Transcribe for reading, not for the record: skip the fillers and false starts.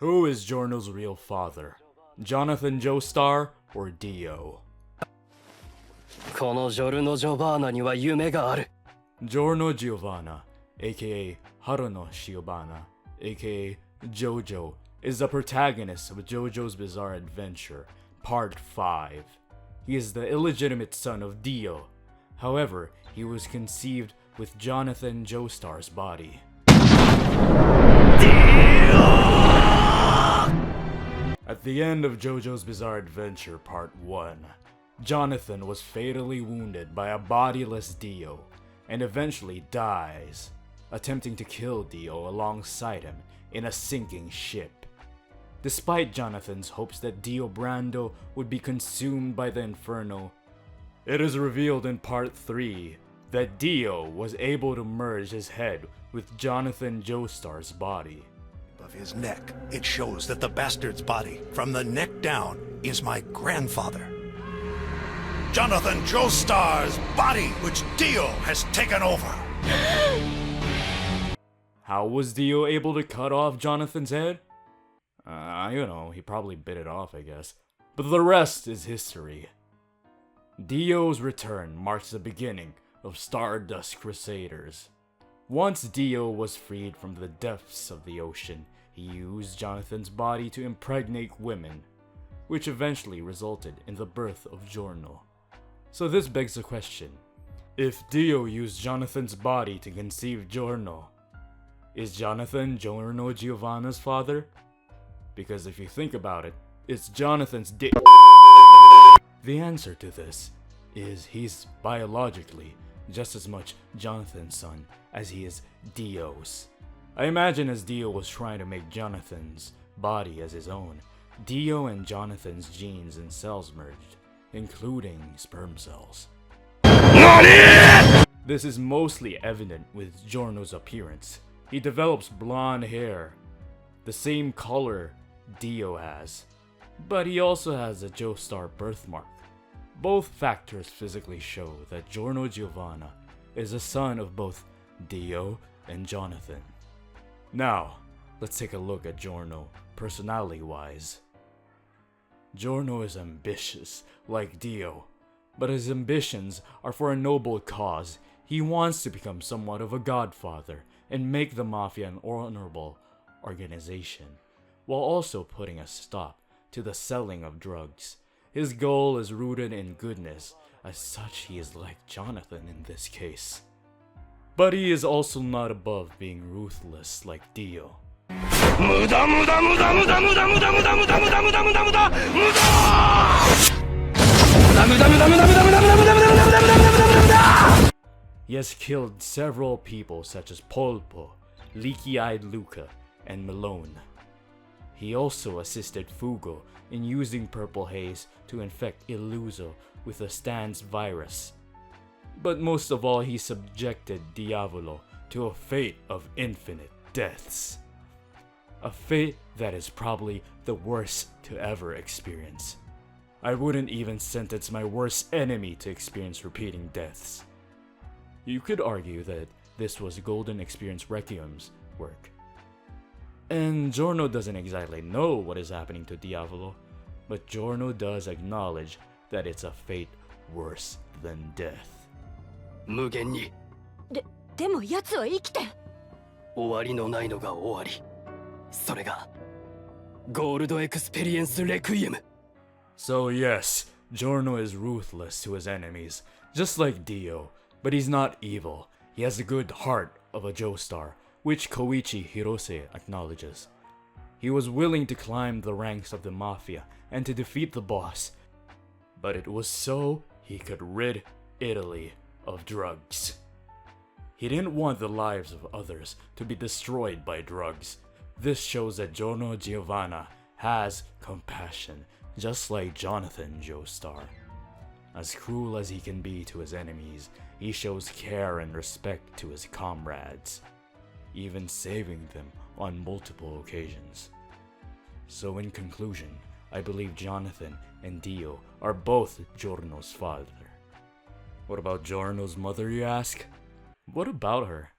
Who is Giorno's real father? Jonathan Joestar or Dio? このジョルノ・ジョバーナには夢がある。 Giorno Giovanna, aka Haruno Shiobana, aka JoJo, is the protagonist of JoJo's Bizarre Adventure, Part 5. He is the illegitimate son of Dio. However, he was conceived with Jonathan Joestar's body. At the end of JoJo's Bizarre Adventure Part 1, Jonathan was fatally wounded by a bodiless Dio, and eventually dies, attempting to kill Dio alongside him in a sinking ship. Despite Jonathan's hopes that Dio Brando would be consumed by the Inferno, it is revealed in Part 3 that Dio was able to merge his head with Jonathan Joestar's body. Of his neck, it shows that the bastard's body, from the neck down, is my grandfather. Jonathan Joestar's body, which Dio has taken over. How was Dio able to cut off Jonathan's head? He probably bit it off, I guess. But the rest is history. Dio's return marks the beginning of Stardust Crusaders. Once Dio was freed from the depths of the ocean, he used Jonathan's body to impregnate women, which eventually resulted in the birth of Giorno. So this begs the question, if Dio used Jonathan's body to conceive Giorno, is Jonathan Giorno Giovanna's father? Because if you think about it, it's Jonathan's dick. The answer to this is he's biologically just as much Jonathan's son as he is Dio's. I imagine as Dio was trying to make Jonathan's body as his own, Dio and Jonathan's genes and cells merged, including sperm cells. This is mostly evident with Giorno's appearance. He develops blonde hair, the same color Dio has, but he also has a Joestar birthmark. Both factors physically show that Giorno Giovanna is a son of both Dio and Jonathan. Now, let's take a look at Giorno personality-wise. Giorno is ambitious, like Dio, but his ambitions are for a noble cause. He wants to become somewhat of a godfather and make the Mafia an honorable organization, while also putting a stop to the selling of drugs. His goal is rooted in goodness, as such he is like Jonathan in this case. But he is also not above being ruthless like Dio. He has killed several people such as Polpo, Leaky-Eyed Luca, and Malone. He also assisted Fugo in using Purple Haze to infect Illuso with the Stan's virus. But most of all, he subjected Diavolo to a fate of infinite deaths. A fate that is probably the worst to ever experience. I wouldn't even sentence my worst enemy to experience repeating deaths. You could argue that this was Golden Experience Requiem's work. And Giorno doesn't exactly know what is happening to Diavolo, but Giorno does acknowledge that it's a fate worse than death. 無限にでも奴は生きて終わりのないのが終わり。それがゴールドエクスペリエンスレクイエム。 So yes, Giorno is ruthless to his enemies, just like Dio, but he's not evil. He has the good heart of a Joestar, which Koichi Hirose acknowledges. He was willing to climb the ranks of the Mafia and to defeat the boss, but it was so he could rid Italy of drugs. He didn't want the lives of others to be destroyed by drugs. This shows that Giorno Giovanna has compassion, just like Jonathan Joestar. As cruel as he can be to his enemies, he shows care and respect to his comrades, even saving them on multiple occasions. So in conclusion, I believe Jonathan and Dio are both Giorno's father. What about Giorno's mother, you ask? What about her?